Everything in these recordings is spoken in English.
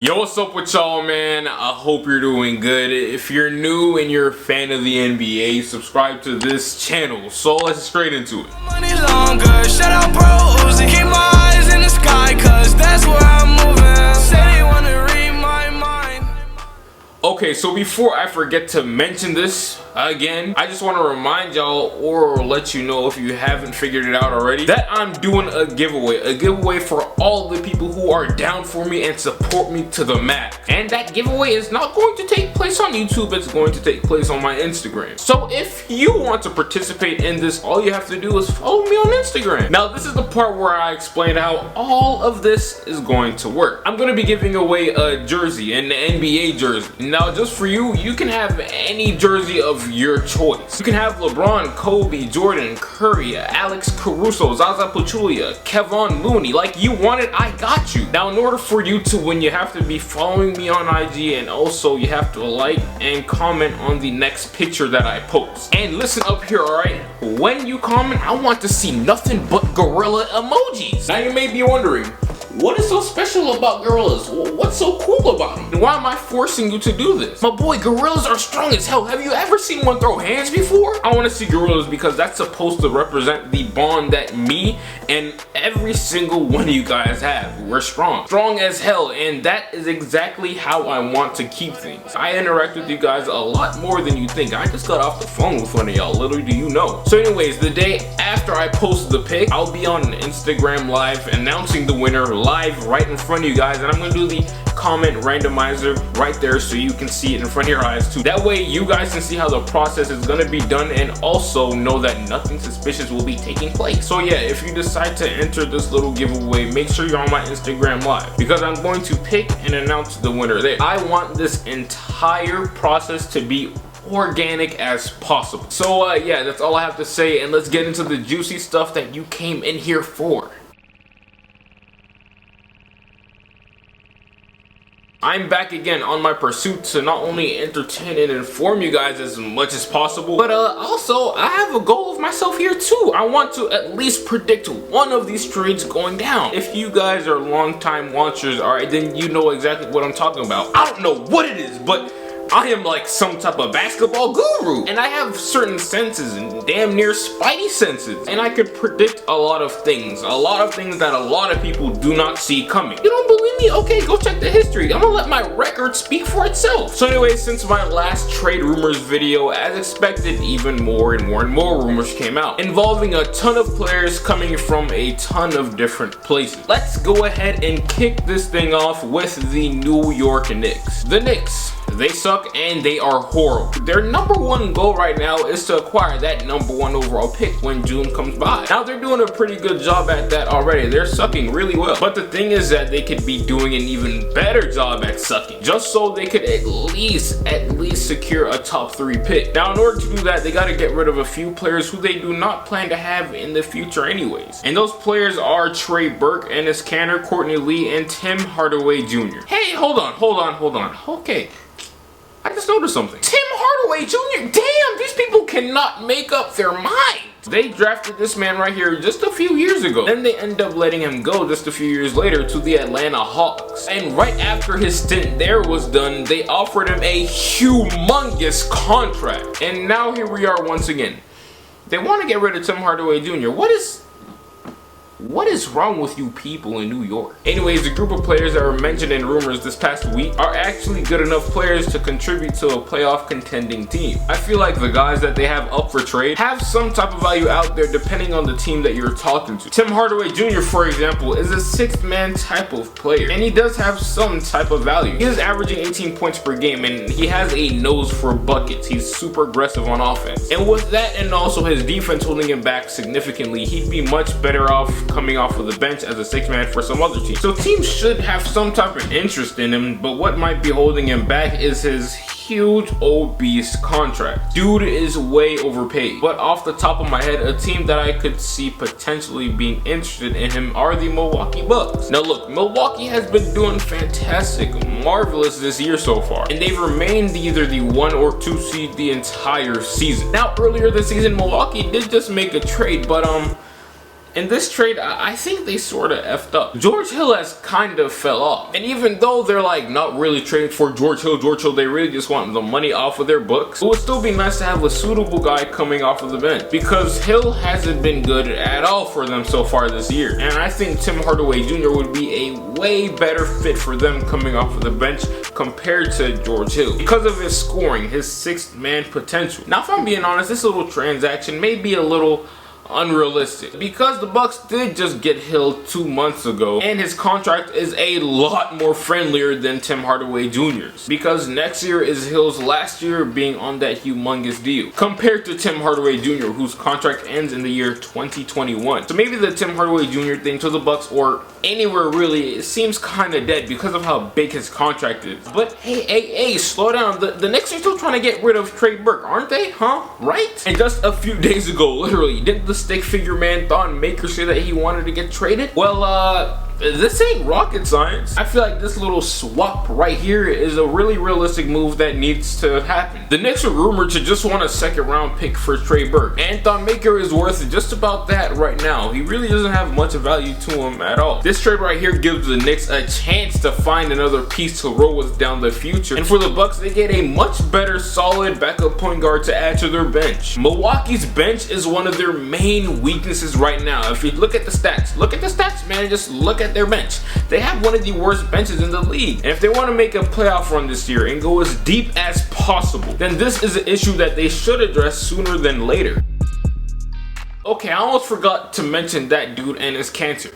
Yo, what's up with y'all, man? I hope you're doing good. If you're new and you're a fan of the NBA, subscribe to this channel. So let's straight into it. Money longer, shout out bro Uzi. Keep my eyes in the sky, cause that's where I'm moving. Say they wanna read my mind. Okay, so before I forget to mention this again, I just want to remind y'all, or let you know if you haven't figured it out already, that I'm doing a giveaway for all the people who are down for me and support me to the max. And that giveaway is not going to take place on YouTube, it's going to take place on my Instagram. So if you want to participate in this, all you have to do is follow me on Instagram. Now this is the part where I explain how all of this is going to work. I'm going to be giving away a jersey, an NBA jersey. Now just for you, you can have any jersey of your choice. You can have LeBron, Kobe, Jordan, Curry, Alex Caruso, Zaza Pachulia, Kevon Looney. Like you want it, I got you. Now in order for you to win, you have to be following me on IG, and also you have to like and comment on the next picture that I post. And listen up here, alright? When you comment, I want to see nothing but gorilla emojis. Now you may be wondering, what is so special about gorillas? What's so cool about them? And why am I forcing you to do this? My boy, gorillas are strong as hell. Have you ever seen one throw hands before? I want to see gorillas because that's supposed to represent the bond that me and every single one of you guys have. We're strong. Strong as hell, and that is exactly how I want to keep things. I interact with you guys a lot more than you think. I just got off the phone with one of y'all, little do you know. So anyways, the day after I post the pic, I'll be on Instagram Live announcing the winner live right in front of you guys, and I'm gonna do the comment randomizer right there so you can see it in front of your eyes too. That way you guys can see how the process is gonna be done and also know that nothing suspicious will be taking place. So yeah, if you decide to enter this little giveaway, make sure you're on my Instagram Live because I'm going to pick and announce the winner there. I want this entire process to be organic as possible. So yeah, that's all I have to say, and let's get into the juicy stuff that you came in here for. I'm back again on my pursuit to not only entertain and inform you guys as much as possible, but also I have a goal of myself here too. I want to at least predict one of these trades going down. If you guys are longtime watchers, alright, then you know exactly what I'm talking about. I don't know what it is, but I am like some type of basketball guru, and I have certain senses and damn near spidey senses, and I could predict a lot of things that a lot of people do not see coming. You don't believe me? Okay, go check the history. I'm gonna let my record speak for itself. So anyway, since my last trade rumors video, as expected, even more and more rumors came out involving a ton of players coming from a ton of different places. Let's go ahead and kick this thing off with the New York Knicks. The Knicks, they suck and they are horrible. Their number one goal right now is to acquire that number one overall pick when June comes by. Now they're doing a pretty good job at that already. They're sucking really well. But the thing is that they could be doing an even better job at sucking, just so they could at least secure a top 3 pick. Now in order to do that, they got to get rid of a few players who they do not plan to have in the future anyways. And those players are Trey Burke, Enes Kanter, Courtney Lee, and Tim Hardaway Jr. Hey, hold on. Okay. I just noticed something. Tim Hardaway Jr. Damn, these people cannot make up their mind. They drafted this man right here just a few years ago. Then they end up letting him go just a few years later to the Atlanta Hawks. And right after his stint there was done, they offered him a humongous contract. And now here we are once again. They want to get rid of Tim Hardaway Jr. What is wrong with you people in New York? Anyways, the group of players that were mentioned in rumors this past week are actually good enough players to contribute to a playoff contending team. I feel like the guys that they have up for trade have some type of value out there depending on the team that you're talking to. Tim Hardaway Jr., for example, is a 6th man type of player, and he does have some type of value. He is averaging 18 points per game, and he has a nose for buckets. He's super aggressive on offense. And with that, and also his defense holding him back significantly, he'd be much better off coming off of the bench as a 6th man for some other team. So teams should have some type of interest in him, but what might be holding him back is his huge obese contract. Dude is way overpaid. But off the top of my head, a team that I could see potentially being interested in him are the Milwaukee Bucks. Now look, Milwaukee has been doing fantastic, marvelous this year so far, and they've remained either the 1 or 2 seed the entire season. Now earlier this season, Milwaukee did just make a trade, but In this trade, I think they sort of effed up. George Hill has kind of fell off. And even though they're like not really trading for George Hill, they really just want the money off of their books, it would still be nice to have a suitable guy coming off of the bench, because Hill hasn't been good at all for them so far this year. And I think Tim Hardaway Jr. would be a way better fit for them coming off of the bench compared to George Hill, because of his scoring, his sixth man potential. Now, if I'm being honest, this little transaction may be a little unrealistic, because the Bucks did just get Hill 2 months ago, and his contract is a lot more friendlier than Tim Hardaway Jr.'s, because next year is Hill's last year being on that humongous deal, compared to Tim Hardaway Jr., whose contract ends in the year 2021. So maybe the Tim Hardaway Jr. thing to the Bucks, or anywhere really, it seems kind of dead because of how big his contract is. But hey, slow down. The Knicks are still trying to get rid of Trey Burke, aren't they? Huh? Right? And just a few days ago, literally, didn't the stick figure man Thon Maker say that he wanted to get traded? Well, this ain't rocket science. I feel like this little swap right here is a really realistic move that needs to happen. The Knicks are rumored to just want a second round pick for Trey Burke, and Thon Maker is worth just about that right now. He really doesn't have much value to him at all. This trade right here gives the Knicks a chance to find another piece to roll with down the future, and for the Bucks, they get a much better solid backup point guard to add to their bench. Milwaukee's bench is one of their main weaknesses right now. If you look at the stats, man, just look at their bench. They have one of the worst benches in the league, and if they want to make a playoff run this year and go as deep as possible, then this is an issue that they should address sooner than later. Okay, I almost forgot to mention that dude and his cancer.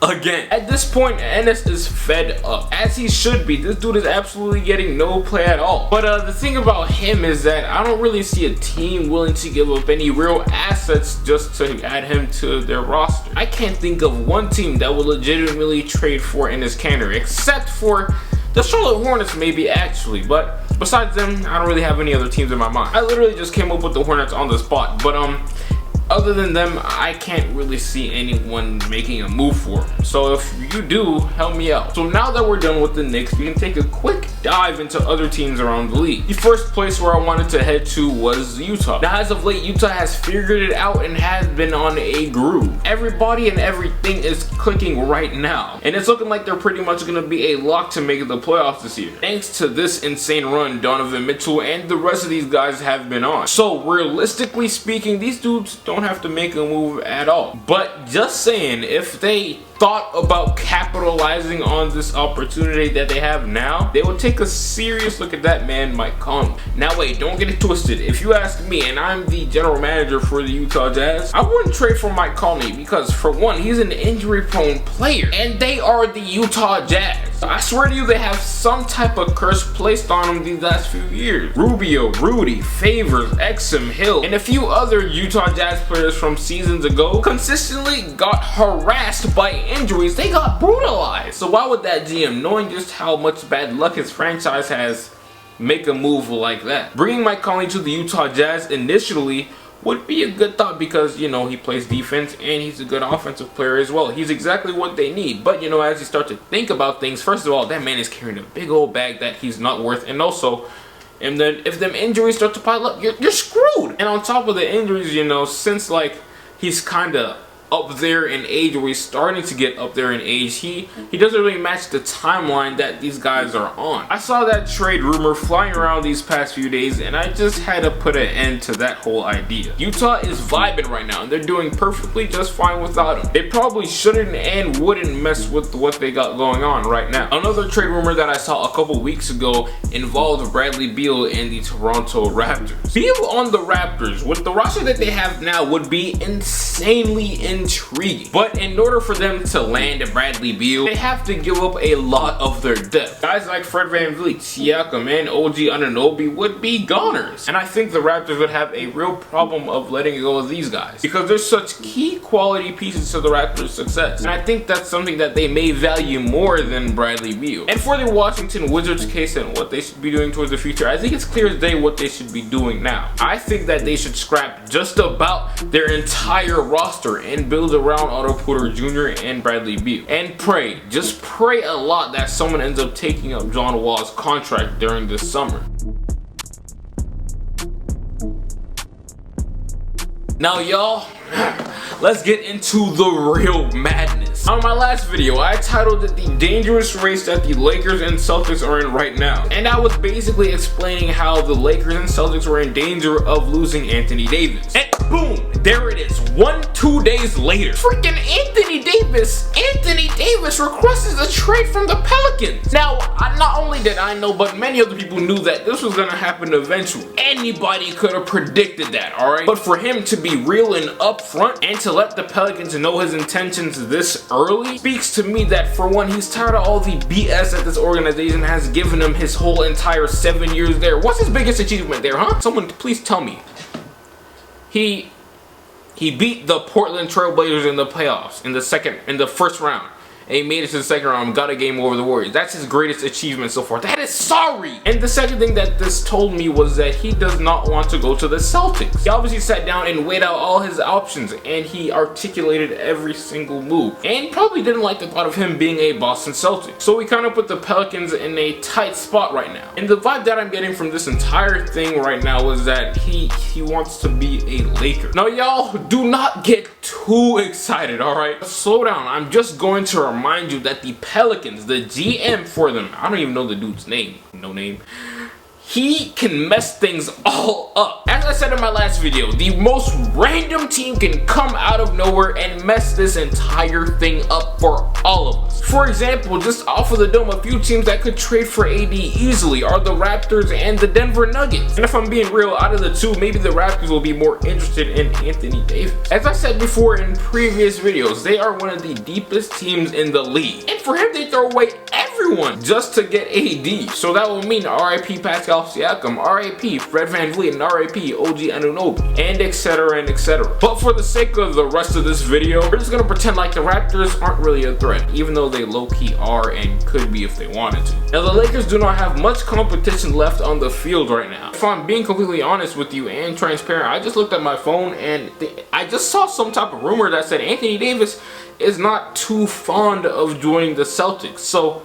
Again, at this point, Ennis is fed up, as he should be. This dude is absolutely getting no play at all. But the thing about him is that I don't really see a team willing to give up any real assets just to add him to their roster. I can't think of one team that will legitimately trade for Ennis Kanter, except for the Charlotte Hornets maybe, actually. But besides them, I don't really have any other teams in my mind. I literally just came up with the Hornets on the spot. But other than them, I can't really see anyone making a move for him. So if you do, help me out. So now that we're done with the Knicks, we can take a quick dive into other teams around the league. The first place where I wanted to head to was Utah. Now, as of late, Utah has figured it out and has been on a groove. Everybody and everything is clicking right now, and it's looking like they're pretty much going to be a lock to make the playoffs this year, thanks to this insane run Donovan Mitchell and the rest of these guys have been on. So realistically speaking, these dudes don't have to make a move at all. But just saying, if they thought about capitalizing on this opportunity that they have now, they would take a serious look at that man, Mike Conley. Now wait, don't get it twisted. If you ask me, and I'm the general manager for the Utah Jazz, I wouldn't trade for Mike Conley, because for one, he's an injury prone player, and they are the Utah Jazz. I swear to you, they have some type of curse placed on them these last few years. Rubio, Rudy, Favors, Exum, Hill, and a few other Utah Jazz players from seasons ago consistently got harassed by injuries. They got brutalized. So why would that GM, knowing just how much bad luck his franchise has, make a move like that? Bringing Mike Conley to the Utah Jazz initially would be a good thought, because, you know, he plays defense and he's a good offensive player as well. He's exactly what they need. But, you know, as you start to think about things, first of all, that man is carrying a big old bag that he's not worth. And also, and then if them injuries start to pile up, you're screwed. And on top of the injuries, you know, since like he's kind of up there in age, or he's starting to get up there in age, he doesn't really match the timeline that these guys are on. I saw that trade rumor flying around these past few days, and I just had to put an end to that whole idea. Utah is vibing right now, and they're doing perfectly just fine without him. They probably shouldn't and wouldn't mess with what they got going on right now. Another trade rumor that I saw a couple weeks ago involved Bradley Beal and the Toronto Raptors. Beal on the Raptors, with the roster that they have now, would be insanely intriguing. But in order for them to land Bradley Beal, they have to give up a lot of their depth. Guys like Fred VanVleet, Siakam, and OG Anunoby would be goners. And I think the Raptors would have a real problem of letting go of these guys, because they're such key quality pieces to the Raptors' success. And I think that's something that they may value more than Bradley Beal. And for the Washington Wizards case and what they should be doing towards the future, I think it's clear as day what they should be doing now. I think that they should scrap just about their entire roster and build around Otto Porter Jr. and Bradley Beal. And pray, just pray a lot that someone ends up taking up John Wall's contract during this summer. Now y'all, let's get into the real madness. On my last video, I titled it the dangerous race that the Lakers and Celtics are in right now. And I was basically explaining how the Lakers and Celtics were in danger of losing Anthony Davis. And boom, there it is, 2 days later. Freaking Anthony Davis requested a trade from the Pelicans. Now, not only did I know, but many other people knew that this was gonna happen eventually. Anybody could have predicted that, alright? But for him to be real and upfront and to let the Pelicans know his intentions this early speaks to me that for one, he's tired of all the BS that this organization has given him his whole entire 7 years there. What's his biggest achievement there, huh? Someone please tell me. He beat the Portland Trailblazers in the playoffs in the first round. And he made it to the second round, got a game over the Warriors. That's his greatest achievement so far. That is sorry! And the second thing that this told me was that he does not want to go to the Celtics. He obviously sat down and weighed out all his options, and he articulated every single move. And probably didn't like the thought of him being a Boston Celtic. So we kind of put the Pelicans in a tight spot right now. And the vibe that I'm getting from this entire thing right now is that he wants to be a Laker. Now y'all, do not get too excited, alright? Slow down. I'm just going to remind you that the Pelicans, the GM for them, I don't even know the dude's name, no name, he can mess things all up. As I said in my last video, the most random team can come out of nowhere and mess this entire thing up for all of us. For example, just off of the dome, a few teams that could trade for AD easily are the Raptors and the Denver Nuggets. And if I'm being real, out of the two, maybe the Raptors will be more interested in Anthony Davis. As I said before in previous videos, they are one of the deepest teams in the league. And for him, they throw away everyone just to get AD. So that will mean RIP Pascal Siakam, RIP Fred VanVleet, and RIP OG Anunoby, and etc and etc. But for the sake of the rest of this video, we're just gonna pretend like the Raptors aren't really a threat, even though they low-key are and could be if they wanted to. Now the Lakers do not have much competition left on the field right now. If I'm being completely honest with you and transparent, I just looked at my phone and I just saw some type of rumor that said Anthony Davis is not too fond of joining the Celtics. So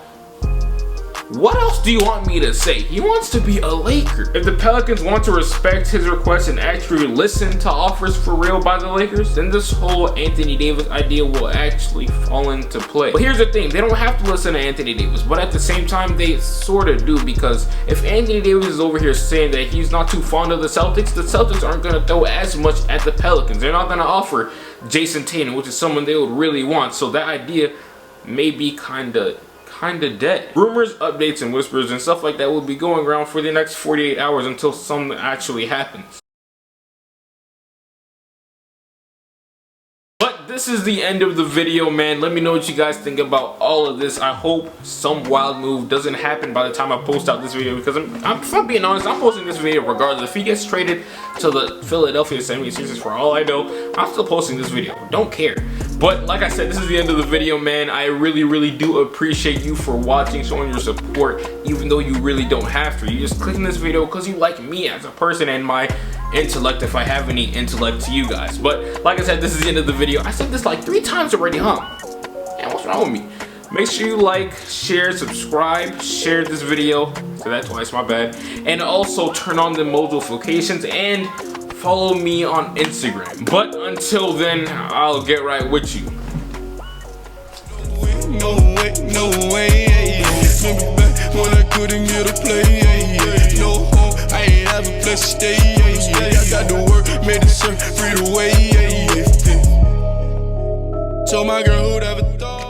what else do you want me to say? He wants to be a Laker. If the Pelicans want to respect his request and actually listen to offers for real by the Lakers, then this whole Anthony Davis idea will actually fall into play. But here's the thing, they don't have to listen to Anthony Davis, but at the same time, they sort of do, because if Anthony Davis is over here saying that he's not too fond of the Celtics aren't going to throw as much at the Pelicans. They're not going to offer Jason Tatum, which is someone they would really want. So that idea may be kind of dead. Rumors, updates, and whispers and stuff like that will be going around for the next 48 hours until something actually happens. But this is the end of the video, man. Let me know what you guys think about all of this. I hope some wild move doesn't happen by the time I post out this video, because if I'm being honest, I'm posting this video regardless. If he gets traded to the Philadelphia 76ers, for all I know, I'm still posting this video. Don't care. But like I said, this is the end of the video, man. I really do appreciate you for watching, showing your support, even though you really don't have to. You just clicking this video because you like me as a person and my intellect, if I have any intellect to you guys. But like I said, this is the end of the video. I said this like 3 times already, huh? Man, what's wrong with me? Make sure you like, share, subscribe, share this video. So that twice, my bad. And also turn on the notifications and follow me on Instagram. But until then, I'll get right with you. No way, remember back when I couldn't get a play, no home, I ain't have a place to stay, I got to work, made it certain, free the way, told my girl who'd ever thought.